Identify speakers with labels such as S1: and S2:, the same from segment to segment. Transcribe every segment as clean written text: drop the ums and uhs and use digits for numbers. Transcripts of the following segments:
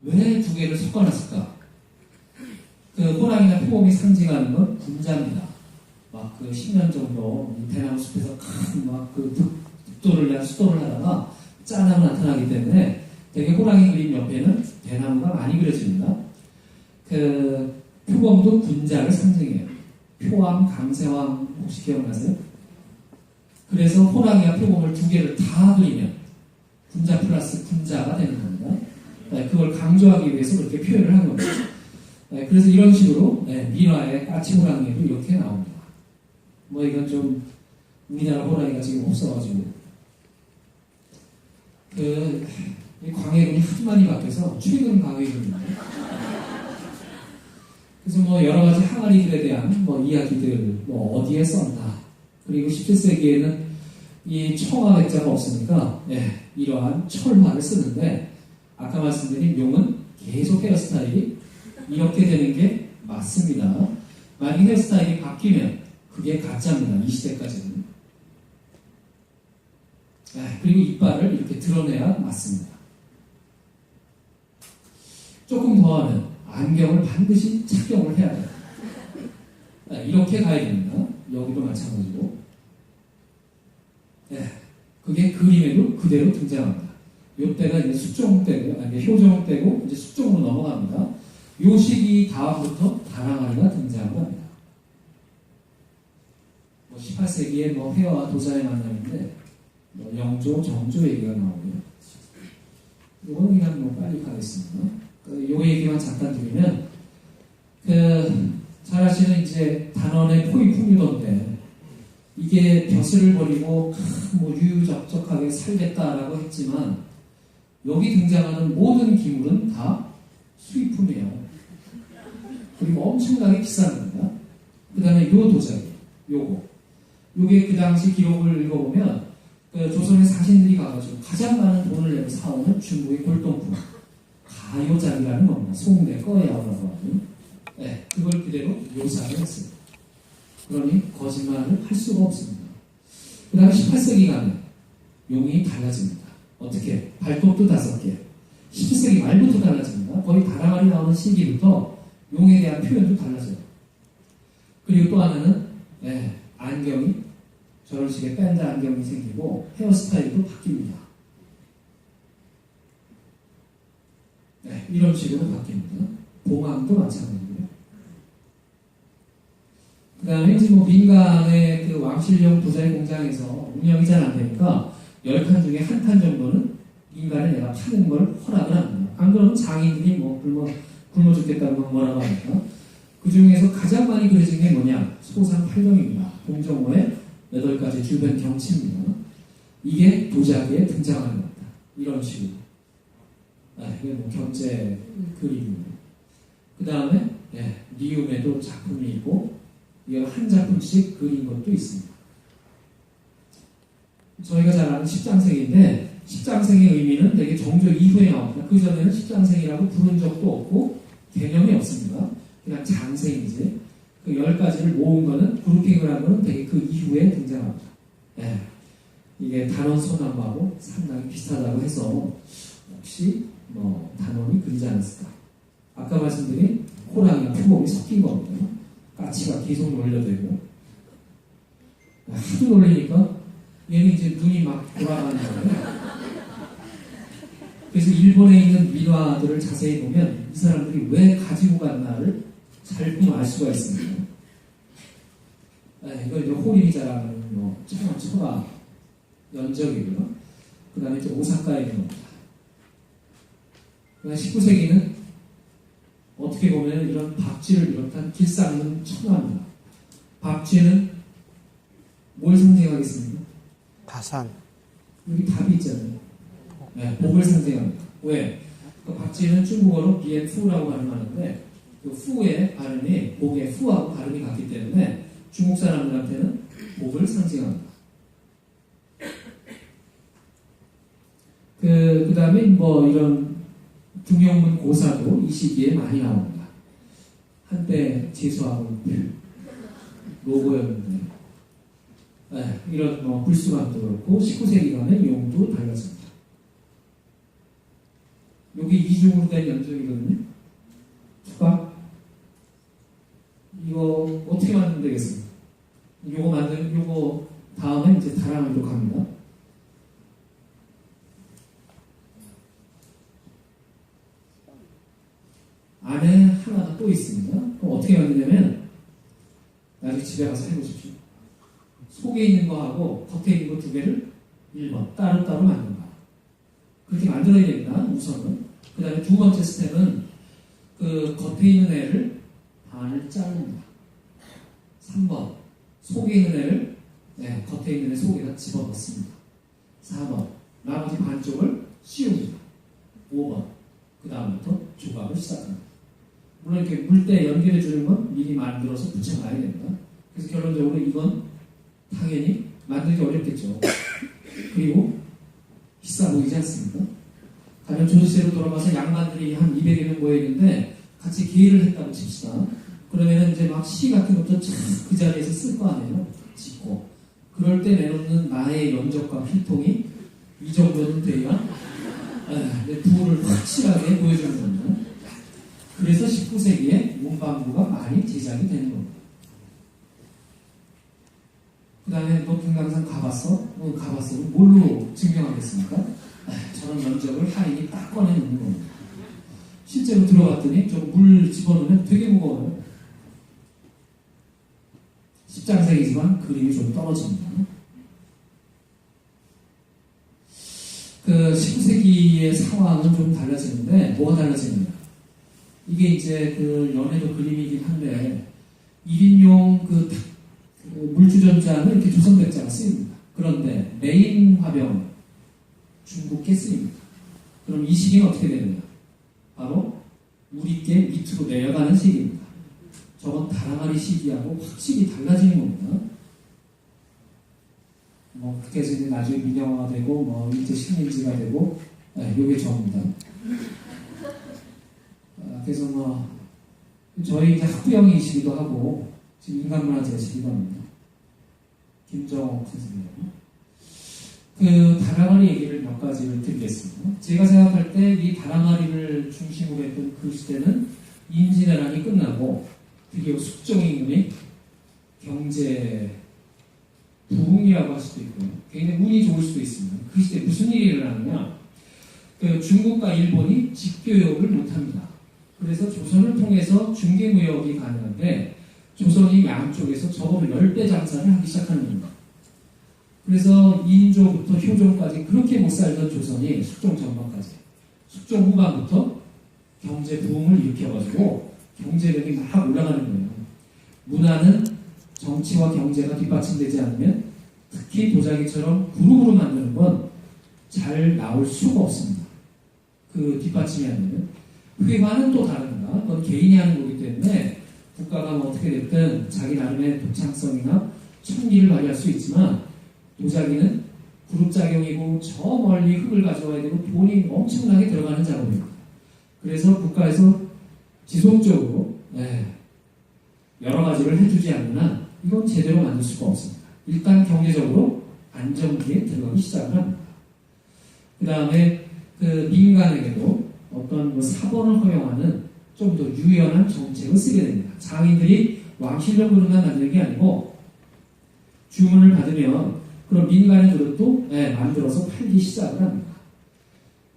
S1: 왜 두 개를 섞어놨을까? 그 호랑이나 표범이 상징하는 건 군자입니다. 막 그 10년 정도 대나무 숲에서 큰 막 그 득도를 위한 수도를 하다가 짠하고 나타나기 때문에 되게 호랑이 그림 옆에는 대나무가 많이 그려집니다. 그 표범도 군자를 상징해요. 표왕, 강세왕 혹시 기억나세요? 그래서 호랑이와 표범을 두 개를 다 그리면 군자 플러스 군자가 되는 겁니다. 그걸 강조하기 위해서 그렇게 표현을 한 겁니다. 그래서 이런 식으로 민화의 까치호랑이도 이렇게 나옵니다. 뭐 이건 좀 우리나라 호랑이가 지금 없어가지고 이 광해군이 하도 많이 바뀌어서 최근 광해군입니다. 그래서 뭐 여러 가지 항아리들에 대한 뭐 이야기들 뭐 어디에 썼나, 그리고 17세기에는 이 청화 백자가 없으니까 이러한 철화를 쓰는데, 아까 말씀드린 용은 계속 헤어스타일이 이렇게 되는 게 맞습니다. 만약 헤어스타일이 바뀌면 그게 가짜입니다. 이 시대까지는. 그리고 이빨을 이렇게 드러내야 맞습니다. 조금 더 하면 안경을 반드시 착용을 해야 돼요. 이렇게 가야 됩니다. 여기도 마찬가지고. 그게 그림에도 그대로 등장합니다. 요때가 이제 숙종 때고, 효종 때고, 이제 숙종으로 넘어갑니다. 요 시기 다음부터 다랑아리가 등장을 합니다. 18세기에 뭐 회화와 도자의 만남인데, 영조, 정조 얘기가 나오고요. 이거는 그냥 뭐 빨리 가겠습니다. 요 얘기만 잠깐 드리면, 잘 아시는 이제 단원의 포위 풍류던 때, 이게 벼슬을 버리고 뭐 유유적적하게 살겠다라고 했지만, 여기 등장하는 모든 기물은 다 수입품이에요. 그리고 엄청나게 비싼 겁니다. 그 다음에 요 도자기, 요게 그 당시 기록을 읽어보면, 조선의 사신들이 가가지고 가장 많은 돈을 내고 사오는 중국의 골동품, 가요자기라는 겁니다. 송대 꺼야오라고 하는. 그걸 그대로 묘사를 했습니다. 그러니 거짓말을 할 수가 없습니다. 그 다음에 18세기 가면 용이 달라집니다. 어떻게? 발톱도 5개. 17세기 말부터 달라집니다. 거의 다랑아리 나오는 시기부터 용에 대한 표현도 달라져요. 그리고 또 하나는 안경이 저런 식의 밴드 안경이 생기고 헤어스타일도 바뀝니다. 이런 식으로 바뀝니다. 봉황도 마찬가지고요. 그 다음에 이제 뭐 민간의 그 왕실용 도자기 공장에서 운영이 잘 안 되니까 10칸 중에 1칸 정도는 민간에 내가 파는 걸 허락을 합니다. 안 그러면 장인들이 뭐 굶어 죽겠다고 뭐라고 하니까. 그 중에서 가장 많이 그려진 게 뭐냐? 소상 8경입니다. 동정호의 8가지 주변 경치입니다. 이게 도자기에 등장하는 겁니다. 이런 식으로. 이게 뭐 경제 그림입니다. 그 다음에 리움에도 작품이 있고, 이거 한 작품씩 그린 것도 있습니다. 저희가 잘 아는 십장생인데, 십장생의 의미는 되게 정조 이후에 나옵니다. 그 전에는 십장생이라고 부른 적도 없고 개념이 없습니다. 그냥 장생이지. 그 10가지를 모은 거는, 그룹핑을 한 거는 되게 그 이후에 등장합니다. 이게 단원 소나무하고 상당히 비슷하다고 해서 혹시 뭐 단원이 그리지 않았을까. 아까 말씀드린 호랑이와 표범이 섞인 겁니다. 까치가 계속 놀려대고, 하도 놀리니까 얘는 이제 눈이 막 돌아가는 거예요. 그래서 일본에 있는 민화들을 자세히 보면 이 사람들이 왜 가지고 갔나를 잘 보면 알 수가 있습니다. 이거 이제 호림이 자랑하는 뭐 청아 연적이고요. 그 다음에 이제 오사카에 있는 겁니다. 그 다음에 19세기는 어떻게 보면 이런 박쥐를 비롯한 길상은 천화입니다. 박쥐는 뭘 상징하겠습니까?
S2: 다산.
S1: 여기 답이 있잖아요. 복을 상징합니다. 왜? 그 박쥐는 중국어로 비엔푸라고 발음하는데, 그 푸의 발음이 복의 푸하고 발음이 같기 때문에 중국 사람들한테는 복을 상징합니다. 그 다음에 뭐 이런 중용문 고사도 이 시기에 많이 나옵니다. 한때 재수하고 로고였는데, 이런 뭐 불수감도 그렇고 19세기 가면 용도 달라집니다. 여기 이중으로 된 연속이거든요. 투각. 이거 어떻게 만들면 되겠습니까? 요거 다음에 이제 다랑으로 갑니다. 안에 하나가 또 있습니다. 그럼 어떻게 만드냐면 나중에 집에 가서 해보십시오. 속에 있는 거하고 겉에 있는 거 두 개를 1번 따로따로 만든다. 그렇게 만들어야 됩니다. 우선은. 그 다음에 두 번째 스텝은 그 겉에 있는 애를 반을 자릅니다. 3번 속에 있는 애를 겉에 있는 애 속에다 집어넣습니다. 4번 나머지 반쪽을 씌웁니다. 5번 그 다음부터 조각을 시작합니다. 물론 이렇게 물때 연결해 주는 건 미리 만들어서 붙여놔야 됩니다. 그래서 결론적으로 이건 당연히 만들기 어렵겠죠. 그리고 비싸 보이지 않습니까? 가면 조지세로 돌아가서 양반들이 한 200여 명 모여있는데 같이 기회를 했다고 칩시다. 그러면 이제 막 시 같은 것도 참 그 자리에서 쓸 거 아니에요. 짓고. 그럴 때 내놓는 나의 연적과 필통이 이 정도는 돼야 내 부를 확실하게 보여주는 겁니다. 그래서 19세기에 문방구가 많이 제작이 되는 겁니다. 그 다음에 너 금강산 가봤어? 가봤어. 뭘로 증명하겠습니까? 저런 연적을 하인이 딱 꺼내놓는 겁니다. 실제로 들어갔더니 좀 물 집어넣으면 되게 무거워요. 십장생이지만 그림이 좀 떨어집니다. 그 19세기의 상황은 좀 달라지는데 뭐가 달라지느냐? 이게 이제 그 연해도 그림이긴 한데 1인용 그 물주전자는 이렇게 조선백자가 쓰입니다. 그런데 메인 화병 중국계 쓰입니다. 그럼 이 시기는 어떻게 되느냐? 바로 우리께 밑으로 내려가는 시기입니다. 저건 다랑아리 시기하고 확실히 달라지는 겁니다. 뭐 그렇게 해서 이제 나중에 민영화가 되고 뭐 이제 식민지가 되고 요게 저입니다. 그래서 뭐 저희 이제 학부형이시기도 하고 지금 인간문화재시기도 합니다. 김정옥 선생님. 그 다랑아리 얘기를 몇 가지를 드리겠습니다. 제가 생각할 때 이 다랑아리를 중심으로 했던 그 시대는 임진왜란이 끝나고 드디어 숙종임금이 경제 부흥이라고 할 수도 있고요. 굉장히 운이 좋을 수도 있습니다. 그 시대에 무슨 일이 일어나느냐? 그 중국과 일본이 직교역을 못합니다. 그래서 조선을 통해서 중개무역이 가능한데 조선이 양쪽에서 적어도 10배 장사를 하기 시작하는 겁니다. 그래서 인조부터 효종까지 그렇게 못 살던 조선이 숙종 전반까지 숙종 후반부터 경제 부흥을 일으켜가지고 경제력이 막 올라가는 거예요. 문화는 정치와 경제가 뒷받침되지 않으면 특히 도자기처럼 그룹으로 만드는 건 잘 나올 수가 없습니다. 그 뒷받침이 안 되면. 회화는 또 다릅니다. 그건 개인이 하는 거기 때문에 국가가 뭐 어떻게 됐든 자기 나름의 독창성이나 총기를 발휘할 수 있지만 도자기는 그룹작용이고 저 멀리 흙을 가져와야 되고 돈이 엄청나게 들어가는 작업입니다. 그래서 국가에서 지속적으로 여러 가지를 해주지 않는 한 이건 제대로 만들 수가 없습니다. 일단 경제적으로 안정기에 들어가기 시작을 합니다. 그 다음에 그 민간에게도 어떤 뭐 사본을 허용하는 좀 더 유연한 정책을 쓰게 됩니다. 장인들이 왕실령으로만 만드는 게 아니고 주문을 받으면 그런 민간의 그릇도 만들어서 팔기 시작을 합니다.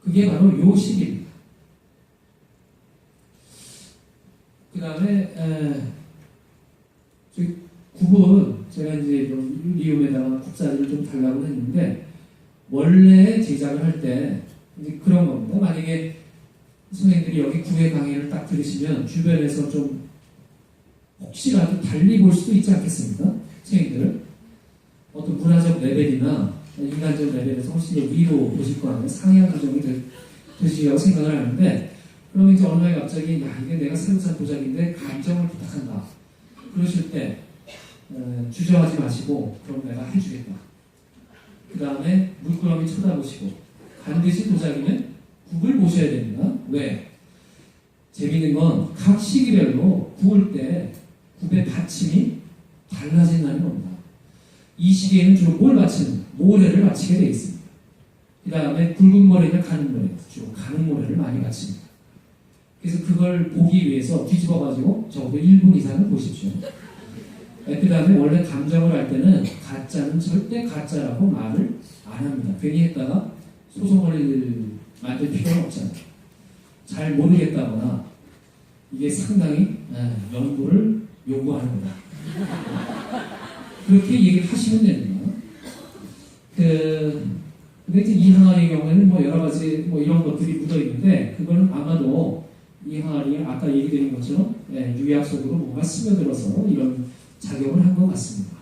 S1: 그게 바로 요 시기입니다. 그 다음에 굽은 제가 이제 리움에다가 국사리를 좀 달라고 했는데 원래 제작을 할 때 이제 그런 겁니다. 만약에 선생님들이 여기 구회 강의를 딱 들으시면 주변에서 좀 혹시라도 달리 볼 수도 있지 않겠습니까? 선생님들 어떤 문화적 레벨이나 인간적 레벨에서 훨씬 더 위로 보실 거 아니에요. 상향 조정이 되시라고 생각을 하는데 그러면 이제 어느 날 갑자기 야 이게 내가 새로 산 도자기인데 감정을 부탁한다. 그러실 때 주저하지 마시고 그럼 내가 해주겠다. 그 다음에 물끄러미 쳐다보시고 반드시 도자기는 굽을 보셔야 됩니다. 왜? 재밌는 건 각 시기별로 구울 때 굽의 받침이 달라진다는 겁니다. 이 시기에는 주로 뭘 받치는? 모래를 받치게 되어 있습니다. 그 다음에 굵은 모래냐 가는 모래, 주로 가는 모래를 많이 받칩니다. 그래서 그걸 보기 위해서 뒤집어가지고 적어도 1분 이상을 보십시오. 그 다음에 원래 감정을 할 때는 가짜는 절대 가짜라고 말을 안 합니다. 괜히 했다가 소송을 만들 필요는 없잖아요. 잘 모르겠다거나 이게 상당히 연구를 요구하는구나. 그렇게 얘기를 하시면 됩니다. 근데 이제 이 항아리의 경우에는 뭐 여러 가지 뭐 이런 것들이 묻어 있는데 그거는 아마도 이 항아리 아까 얘기드린 것처럼 유약 속으로 뭔가 스며들어서 이런 작용을 한 것 같습니다.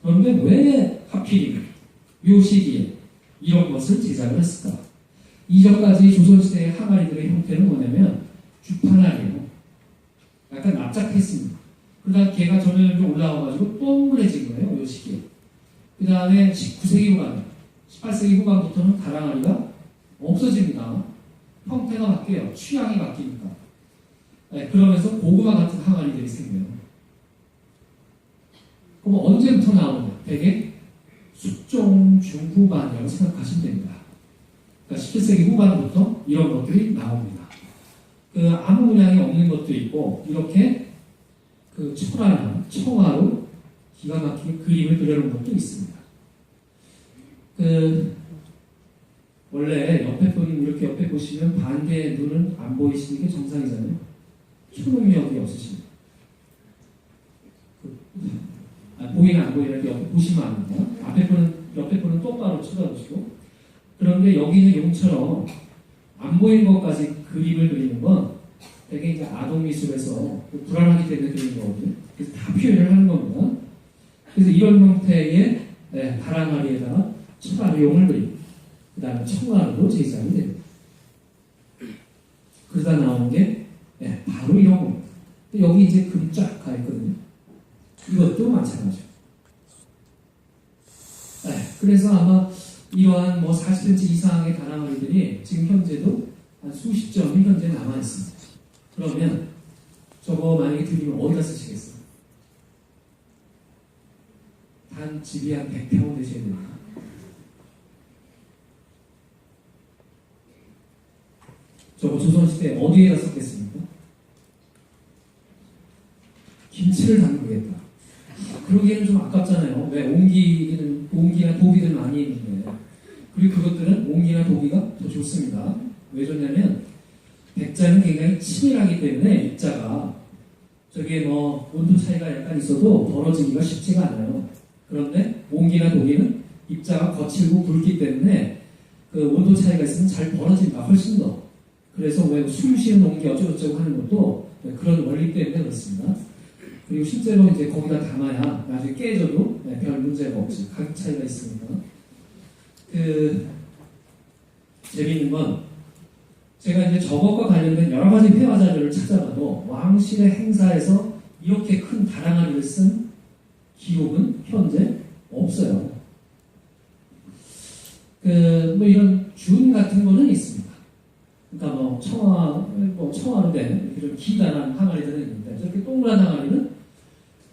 S1: 그런데 왜 하필이면 이 시기에 이런 것을 제작을 했을까? 이전까지 조선시대의 항아리들의 형태는 뭐냐면 주판알이에요. 약간 납작했습니다. 그러다 걔가 점점 올라와가지고 동그래진 거예요. 이 시기에. 그 다음에 19세기 후반, 18세기 후반부터는 다랑아리가 없어집니다. 형태가 바뀌어요. 취향이 바뀌니까. 그러면서 고구마 같은 항아리들이 생겨요. 그럼 언제부터 나오느냐? 대개 숙종 중후반이라고 생각하시면 됩니다. 그러니까 17세기 후반부터 이런 것들이 나옵니다. 아무 문양이 없는 것도 있고 이렇게 철화나 청화로 기가 막히게 그림을 그려놓은 것도 있습니다. 원래 이렇게 옆에 보시면 반대의 눈은 안 보이시는 게 정상이잖아요. 초능력이 없으십니다. 보이나 안 보이나 이렇게 옆에 보시면 안 됩니다. 옆에 분은 똑바로 쳐다보시고. 그런데 여기는 용처럼 안 보이는 것까지 그림을 그리는 건 되게 이제 아동미술에서 불안하기 때문에 그리는 거거든요. 그래서 다 표현을 하는 겁니다. 그래서 이런 형태의 다랑아리에다가 철화용을 그리고 그 다음에 청화로 제작이 됩니다. 그러다 나온 게 바로 이런 겁니다. 여기 이제 금이 쫙 가있거든요. 이것도 마찬가지죠. 그래서 아마 이러한 40cm 이상의 다랑아리들이 지금 현재도 한 수십 점이 현재 남아있습니다. 그러면 저거 만약에 드리면 어디다 쓰시겠어요? 단 집이 한 100평은 되셔야 됩니다. 저거 조선시대 어디에다 썼겠습니까? 김치를 담그겠다. 그러기에는 좀 아깝잖아요. 왜? 옹기나 도기들 많이 있는데. 그리고 그것들은 옹기나 도기가 더 좋습니다. 왜 좋냐면 백자는 굉장히 치밀하기 때문에 입자가 저게 온도 차이가 약간 있어도 벌어지기가 쉽지가 않아요. 그런데 옹기나 도기는 입자가 거칠고 굵기 때문에 그 온도 차이가 있으면 잘 벌어집니다. 훨씬 더. 그래서 왜 숨 쉬는 옹기 어쩌고저쩌고 하는 것도 그런 원리 때문에 그렇습니다. 그리고 실제로 이제 거기다 담아야 나중에 깨져도 별 문제가 없이 가격 차이가 있으니까. 재미있는 건 제가 이제 저것과 관련된 여러 가지 회화 자료를 찾아봐도 왕실의 행사에서 이렇게 큰 다랑아리를 쓴 기록은 현재 없어요. 이런 준 같은 거는 있습니다. 그러니까 청화로 된 이런 기다란 항아리들은 있는데 저렇게 동그란 항아리는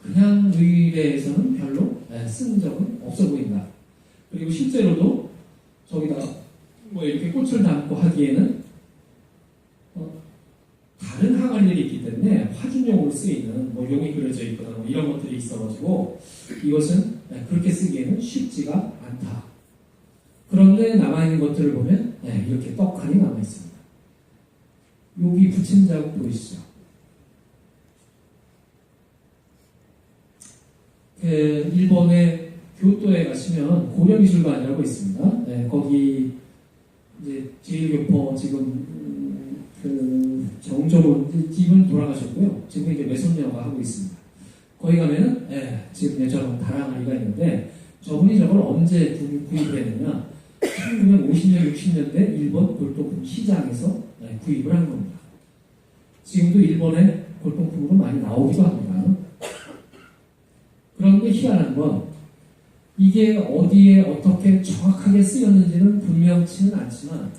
S1: 그냥 의뢰에서는 별로 쓴 적은 없어 보인다. 그리고 실제로도 저기다 이렇게 꽃을 담고 하기에는 다른 항아리들이 있기 때문에 화준용으로 쓰이는 용이 그려져 있거나 이런 것들이 있어가지고 이것은 그렇게 쓰기에는 쉽지가 않다. 그런데 남아있는 것들을 보면 이렇게 떡하니 남아있습니다. 여기 붙임 자국 보이시죠? 일본의 교토에 가시면 고려미술관이라고 있습니다. 거기 이제 제1교포 지금 정조문 집은 돌아가셨고요. 지금 이제 매손녀가 하고 있습니다. 거기 가면은 지금 저런 다랑아리가 있는데 저분이 저걸 언제 구입을 했느냐? 1950년, 60년대 일본 골동품 시장에서 구입을 한 겁니다. 지금도 일본의 골동품으로 많이 나오기도 합니다. 그런데 희한한 건 이게 어디에 어떻게 정확하게 쓰였는지는 분명치는 않지만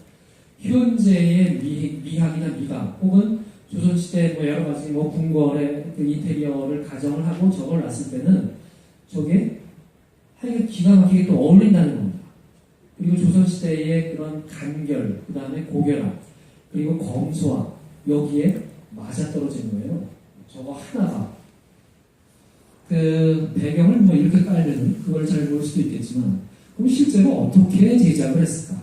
S1: 현재의 미학이나 미각 혹은 조선시대 여러 가지 궁궐의 인테리어를 가정을 하고 저걸 놨을 때는 저게 하여간 기가 막히게 또 어울린다는 겁니다. 그리고 조선시대의 그런 간결, 그 다음에 고결함, 그리고 검소함, 여기에 맞아떨어진 거예요. 저거 하나가. 그 배경을 뭐 이렇게 깔면은 그걸 잘 모를 수도 있겠지만, 그럼 실제로 어떻게 제작을 했을까?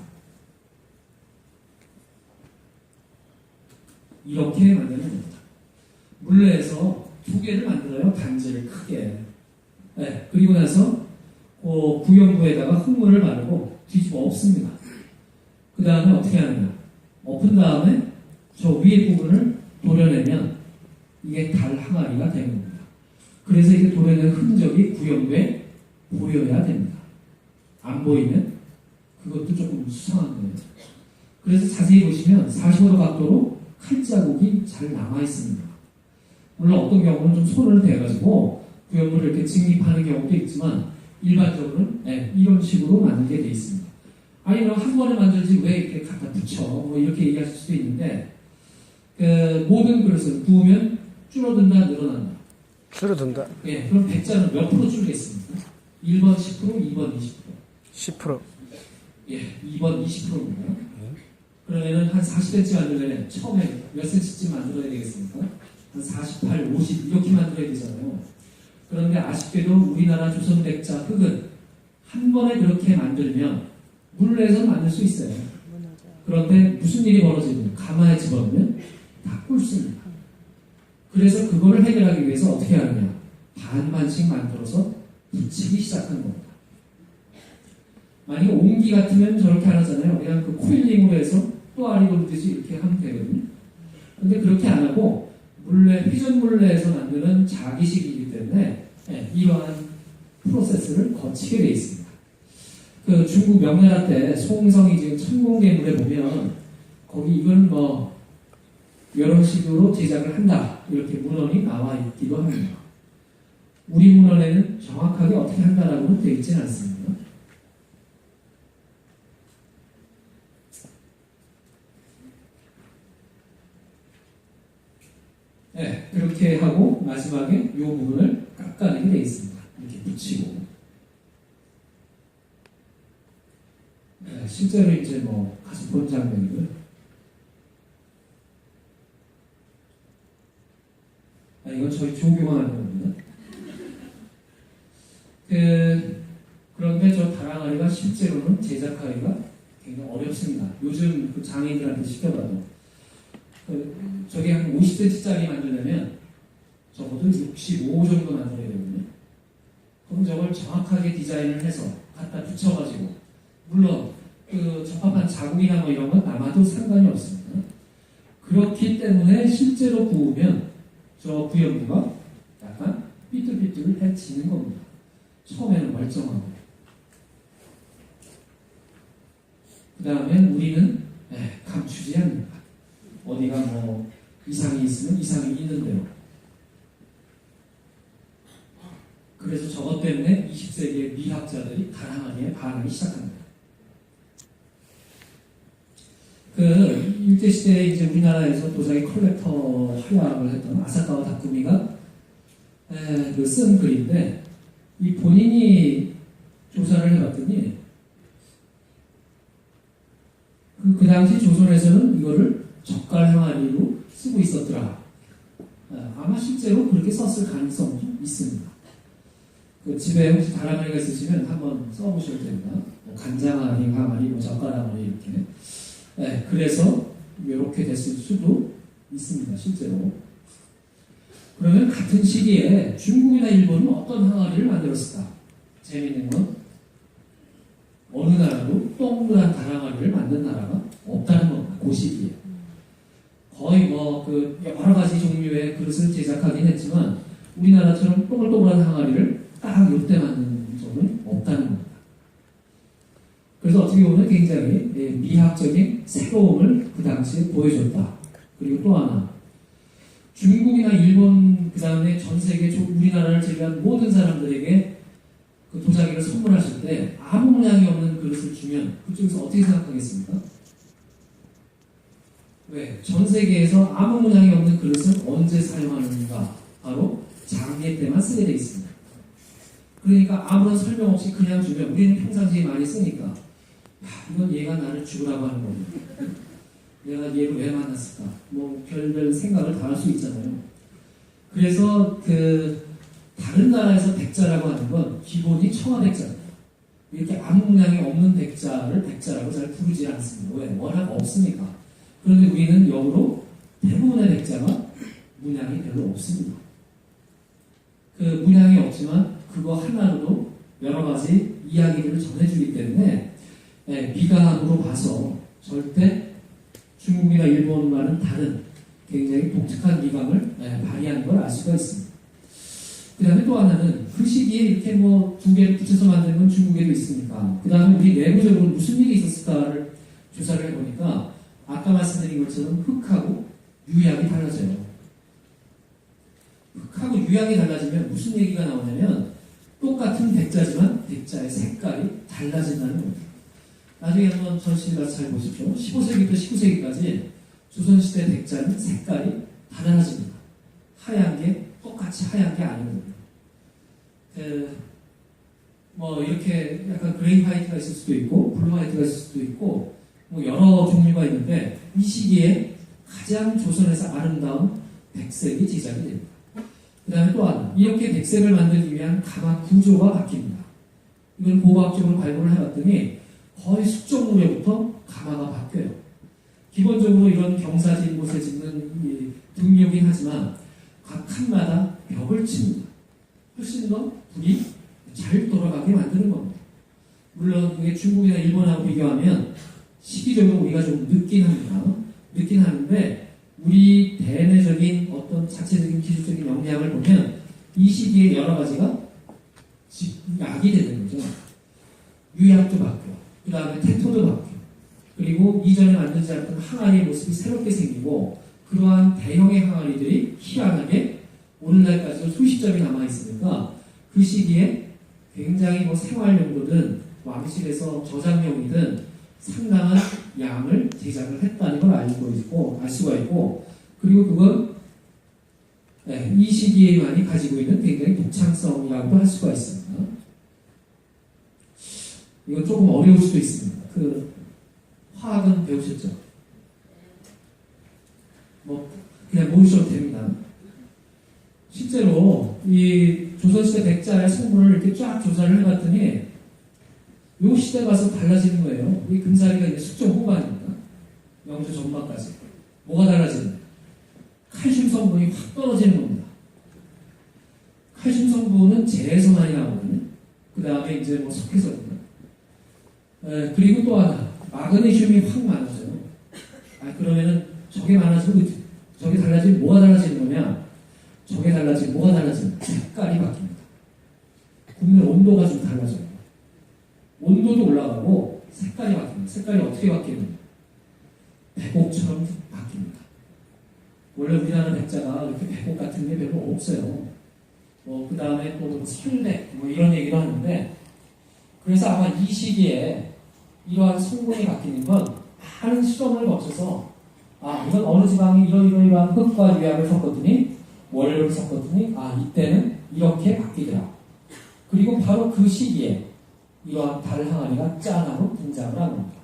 S1: 이렇게 만드는 겁니다. 물레에서 두 개를 만들어요. 단지를 크게. 네, 그리고 나서 구연부에다가 흙물을 바르고 뒤집어 엎습니다. 그 다음에 어떻게 하느냐? 엎은 다음에 저 위에 부분을 도려내면 이게 달 항아리가 되는 겁니다. 그래서 이게 도려낸 흔적이 구연부에 보여야 됩니다. 안 보이면 그것도 조금 수상한 거예요. 그래서 자세히 보시면 45도 각도로 칼자국이 잘 남아있습니다. 물론 어떤 경우는 좀 손을 대가지고 구연물을 이렇게 직립하는 경우도 있지만 일반적으로는 이런 식으로 만들게 돼 있습니다. 아니 그럼 한 번에 만들지 왜 이렇게 갖다 붙여? 뭐 이렇게 얘기하실 수도 있는데 모든 그릇은 구우면 줄어든다 늘어난다.
S2: 줄어든다.
S1: 예, 그럼 백자는 몇 프로 줄겠습니까? 1번 10%, 2번 20%.
S2: 10%.
S1: 예, 2번 20%입니다. 그러면은 한 40cm 만들려면 처음에 몇 cm쯤 만들어야 되겠습니까? 한 48, 50 이렇게 만들어야 되잖아요. 그런데 아쉽게도 우리나라 조선 백자 흙은 한 번에 그렇게 만들면 물에서 만들 수 있어요. 그런데 무슨 일이 벌어지면 가마에 집어넣으면 다 꿇습니다. 그래서 그거를 해결하기 위해서 어떻게 하느냐? 반반씩 만들어서 붙이기 시작한 겁니다. 만약에 옹기 같으면 저렇게 안 하잖아요. 그냥 그 코일링으로 해서 또 알이 돌듯이 이렇게 하면 되거든요. 근데 그렇게 안 하고 물레, 회전 물레에서 만드는 자기식이기 때문에 이러한 프로세스를 거치게 돼 있습니다. 그 중국 명나라 때 송성이 지금 천공대물에 보면 거기 이건 뭐 여러 식으로 제작을 한다 이렇게 문헌이 나와 있기도 합니다. 우리 문헌에는 정확하게 어떻게 한다라고는 되어 있지는 않습니다. 네, 그렇게 하고 마지막에 이 부분을 깎아내게 되어 있습니다. 이렇게 붙이고. 네, 실제로 이제 뭐 가서 본 장면이고요. 이건 저희 조교가 하는 겁니다. 그런데 저 다랑아리가 실제로는 제작하기가 굉장히 어렵습니다. 요즘 그 장인들한테 시켜봐도. 저게 한 50cm짜리 만들려면 적어도 65 정도 만들어야 되거든요. 그럼 저걸 정확하게 디자인을 해서 갖다 붙여가지고 물론 그 적합한 자국이나 뭐 이런 건 남아도 상관이 없습니다. 그렇기 때문에 실제로 구우면 저 구연부가 약간 삐뚤삐뚤해지는 겁니다. 처음에는 멀쩡하고 그 다음에 우리는 감추지 않는다. 어디가 뭐 이상이 있으면 이상이 있는 대로. 그래서 저것 때문에 20세기의 미학자들이 다랑아리에 반하기 시작합니다. 그 일제시대에 이제 우리나라에서 도자기 컬렉터 활약을 했던 아사카와 다쿠미가 쓴 글인데 이 본인이 조사를 해봤더니 그 당시 조선에서는 이거를 젓갈 항아리로 쓰고 있었더라. 아마 실제로 그렇게 썼을 가능성도 있습니다. 그 집에 혹시 다랑아리가 있으시면 한번 써보셔도 됩니다. 뭐 간장 항아리, 뭐 젓갈 항아리 이렇게. 그래서 이렇게 됐을 수도 있습니다. 실제로. 그러면 같은 시기에 중국이나 일본은 어떤 항아리를 만들었을까? 재미있는 건 어느 나라도 동그란 다랑아리를 만든 나라가 없다는 겁니다. 그 시기에. 거의 뭐 그 여러 가지 종류의 그릇을 제작하긴 했지만 우리나라처럼 동글동글한 항아리를 딱 이때 만든 적은 없다는 겁니다. 그래서 어떻게 보면 굉장히 미학적인 새로움을 그 당시에 보여줬다. 그리고 또 하나 중국이나 일본 그 다음에 전 세계 우리나라를 제외한 모든 사람들에게 그 도자기를 선물하실 때 아무 모양이 없는 그릇을 주면 그쪽에서 어떻게 생각하겠습니까? 왜? 전 세계에서 아무 모양이 없는 그릇은 언제 사용하는가? 바로 장례 때만 쓰게 되어 있습니다. 그러니까 아무런 설명 없이 그냥 주면 우리는 평상시에 많이 쓰니까 야, 이건 얘가 나를 죽으라고 하는 거고, 내가 얘를 왜 만났을까? 뭐 별별 생각을 다 할 수 있잖아요. 그래서 그 다른 나라에서 백자라고 하는 건 기본이 청아백자입니다. 이렇게 아무 문양이 없는 백자를 백자라고 잘 부르지 않습니다. 왜? 워낙 없으니까. 그런데 우리는 역으로 대부분의 백자가 문양이 별로 없습니다. 그 문양이 없지만 그거 하나로도 여러 가지 이야기를 전해주기 때문에 미각으로 봐서 절대 중국이나 일본과는 다른 굉장히 독특한 미각을 발휘하는 걸 알 수가 있습니다. 그 다음에 또 하나는 그 시기에 이렇게 뭐 두 개를 붙여서 만든 건 중국에도 있으니까 그 다음에 우리 내부적으로 무슨 일이 있었을까를 조사를 해보니까 아까 말씀드린 것처럼 흑하고 유약이 달라져요. 흑하고 유약이 달라지면 무슨 얘기가 나오냐면 똑같은 백자지만 백자의 색깔이 달라진다는 겁니다. 나중에 한번 전시를 가서 잘 보십시오. 15세기부터 19세기까지 조선시대 백자는 색깔이 달라집니다. 하얀 게 똑같이 하얀 게 아니거든요. 뭐 이렇게 약간 그레이 화이트가 있을 수도 있고 블루 화이트가 있을 수도 있고 뭐 여러 종류가 있는데 이 시기에 가장 조선에서 아름다운 백색이 제작이 됩니다. 그 다음에 또 하나, 이렇게 백색을 만들기 위한 가마 구조가 바뀝니다. 이걸 고고학적으로 발굴을 해봤더니 거의 숙적 무렵부터 가마가 바뀌어요. 기본적으로 이런 경사진 곳에 짓는 등묘긴 하지만 각 칸마다 벽을 칩니다. 훨씬 더 불이 잘 돌아가게 만드는 겁니다. 물론 이게 중국이나 일본하고 비교하면 시기적으로 우리가 좀 늦긴 합니다. 늦긴 하는데 우리 대내적인 어떤 자체적인 기술적인 역량을 보면 이 시기에 여러 가지가 약이 되는 거죠. 유약도 바뀌어. 그 다음에 태토도 바뀌어. 그리고 이전에 만들지 않았던 항아리의 모습이 새롭게 생기고 그러한 대형의 항아리들이 희한하게 오늘날까지도 수십 점이 남아있으니까 그 시기에 굉장히 뭐 생활용도든 왕실에서 저장용이든 상당한 양을 제작을 했다는 걸 알 수가 있고 그리고 그건 이 시기에만이 가지고 있는 굉장히 독창성이라고도 할 수가 있습니다. 이건 조금 어려울 수도 있습니다. 그 화학은 배우셨죠? 뭐 그냥 모르셔도 됩니다. 실제로 이 조선시대 백자의 성분을 이렇게 쫙 조사를 해봤더니 요 시대 가서 달라지는 거예요. 이 금사리가 이제 숙종 후반입니다. 영조 전반까지. 뭐가 달라지는? 칼슘 성분이 확 떨어지는 겁니다. 칼슘 성분은 재에서 많이 나오거든요. 그 다음에 이제 뭐 석회서입니다. 그리고 또 하나, 마그네슘이 확 많아져요. 그러면은 저게 많아지고 저게 달라지면 뭐가 달라지는 거냐? 저게 달라지면 뭐가 달라지면 색깔이 바뀝니다. 굽는 온도가 좀 달라져요. 온도도 올라가고 색깔이 바뀝니다. 색깔이 어떻게 바뀌느냐? 백옥처럼 바뀝니다. 원래 우리나라 백자가 이렇게 백옥 같은 게 별로 없어요. 그 다음에 또 설백 뭐 이런 얘기도 하는데 그래서 아마 이 시기에 이러한 성분이 바뀌는 건 많은 실험을 거쳐서 이건 어느 지방이 이러이러한 흙과 유약을 섞었더니 원료를 섞었더니 이때는 이렇게 바뀌더라. 그리고 바로 그 시기에 이러한 달 항아리가 짠하고 등장을 하는 겁니다.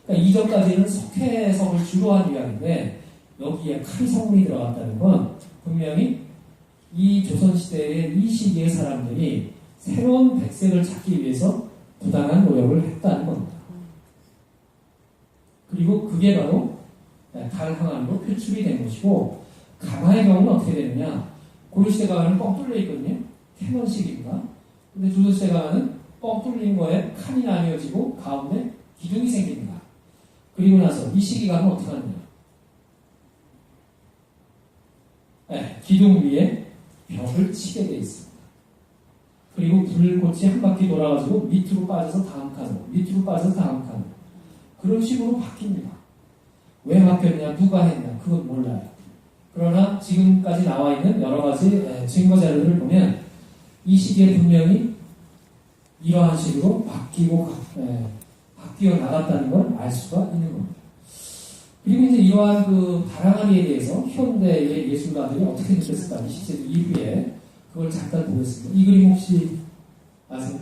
S1: 그러니까 이전까지는 석회성을 주로 한 유약인데 여기에 칼 성분이 들어갔다는 건 분명히 이 조선시대의 이 시기의 사람들이 새로운 백색을 찾기 위해서 부당한 노력을 했다는 겁니다. 그리고 그게 바로 달 항아리로 표출이 된 것이고 가마의 경우는 어떻게 되느냐? 고려시대 가마는 뻥 뚫려 있거든요. 캐논식입니다. 근데 조선시대 가마는 뻥 뚫린 거에 칸이 나뉘어지고 가운데 기둥이 생깁니다. 그리고 나서 이 시기 가면 어떻게 하느냐? 기둥 위에 벽을 치게 되어 있습니다. 그리고 불꽃이 한 바퀴 돌아가지고 밑으로 빠져서 다음 칸으로, 밑으로 빠져서 다음 칸으로. 그런 식으로 바뀝니다. 왜 바뀌었냐, 누가 했냐, 그건 몰라요. 그러나 지금까지 나와 있는 여러 가지 증거 자료들을 보면 이 시기에 분명히 이러한 식으로 바뀌어 나갔다는 걸 알 수가 있는 겁니다. 그리고 이제 이러한 그 다랑아리에 대해서 현대의 예술가들이 어떻게 느꼈을까, 이 시대 이후에 그걸 잠깐 보겠습니다. 이 그림 혹시 아세요?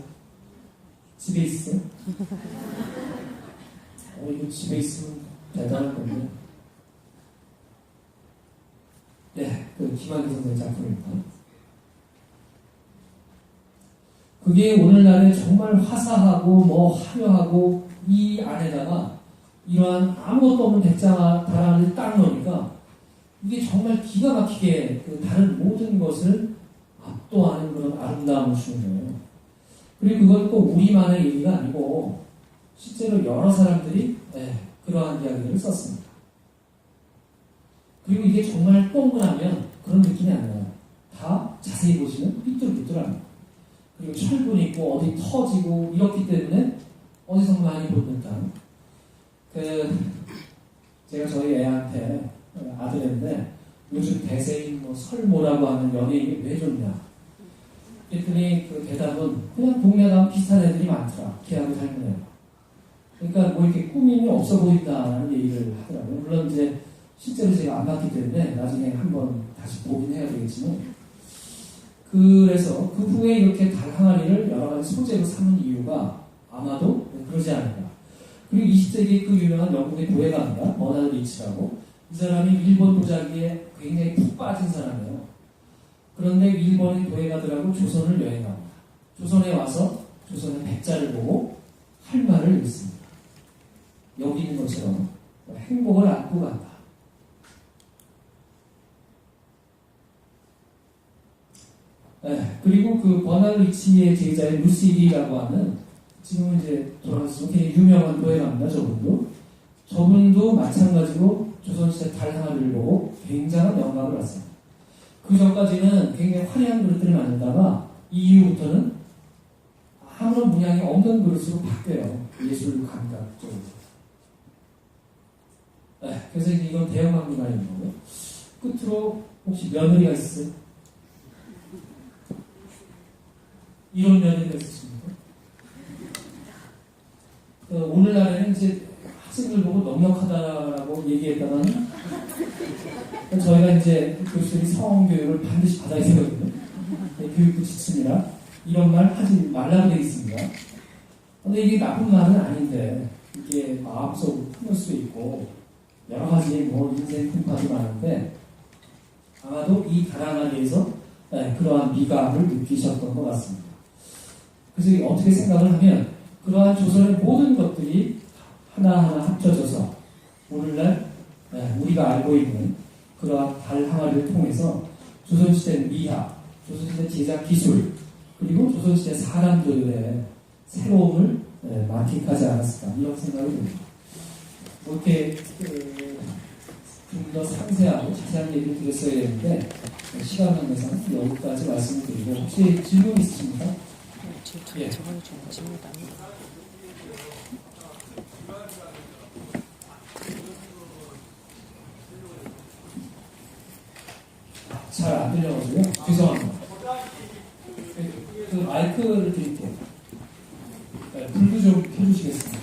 S1: 집에 있어요? 이거 집에 있으면 대단한 건데. 네, 그 김한기 선생의 작품입니다. 그게 오늘날에 정말 화사하고 뭐 화려하고 이 안에다가 이러한 아무것도 없는 백자다라를 딱 넣으니까 이게 정말 기가 막히게 그 다른 모든 것을 압도하는 그런 아름다움을 주는 거예요. 그리고 그건 꼭 우리만의 얘기가 아니고 실제로 여러 사람들이 그러한 이야기를 썼습니다. 그리고 이게 정말 동그라면 그런 느낌이 안 나요. 다 자세히 보시면 삐뚤삐뚤합니다. 그리고 철분이 있고 어디 터지고 이렇기 때문에 어디서 많이 본 듯한 제가 저희 애한테 아들인데 요즘 대세인 뭐 설모라고 하는 연예인이 왜 좋냐 그랬더니 그 대답은 그냥 동네 가면 비슷한 애들이 많더라. 걔하고 닮은 애가. 그러니까 뭐 이렇게 꾸밈이 없어 보인다라는 얘기를 하더라고요. 물론 이제 실제로 제가 안 봤기 때문에 나중에 한번 다시 보긴 해야 되겠지만 그래서 그 후에 이렇게 달 항아리를 여러 가지 소재로 삼은 이유가 아마도 그러지 않을까. 그리고 20세기 그 유명한 영국의 도예가입니다. 버나드 리치라고. 이 사람이 일본 도자기에 굉장히 푹 빠진 사람이에요. 그런데 일본의 도예가들하고 조선을 여행합니다. 조선에 와서 조선의 백자를 보고 할 말을 읽습니다. 여기 있는 것처럼 행복을 안고 간다. 그리고 그 버나드 리치의 제자인 루시리라고 하는 지금은 이제 돌아가시면 굉장히 유명한 도예가입니다. 저분도 마찬가지로 조선시대 달 항아리를 보고 굉장한 영감을 받습니다. 그 전까지는 굉장히 화려한 그릇들을 만들다가 이후부터는 아무런 문양이 없는 그릇으로 바뀌어요. 예술 감각 쪽으로. 그래서 이건 대형박물관인 거고요. 끝으로 혹시 며느리가 있어요? 이런 며느리가 있으십니까? 오늘날에는 이제 학생들 보고 넉넉하다라고 얘기했다가는 저희가 이제 교수들이 성교육을 반드시 받아야 되거든요. 교육부 지침이라 이런 말 하지 말라고 되어 있습니다. 근데 이게 나쁜 말은 아닌데 이게 마음속으로 품을 수 있고 여러 가지 뭐 인생 풍파도 많은데 아마도 이 다랑아리에서 그러한 미감을 느끼셨던 것 같습니다. 그래서 어떻게 생각을 하면 그러한 조선의 모든 것들이 하나하나 합쳐져서 오늘날 우리가 알고 있는 그러한 달 항아리를 통해서 조선시대 미학, 조선시대 제작 기술, 그리고 조선시대 사람들의 새로움을 만끽하지 않았을까 이런 생각이 듭니다. 뭐 이렇게 좀 더 상세하고 자세한 얘기를 드렸어야 되는데 시간 관계상 여기까지 말씀을 드리고 혹시 질문 있으십니까?
S3: 예. 저번에 좀 질문다.
S1: 잘 안 들려가지고요. 죄송합니다. 그 마이크를 드릴게요. 불도 좀 켜주시겠습니다.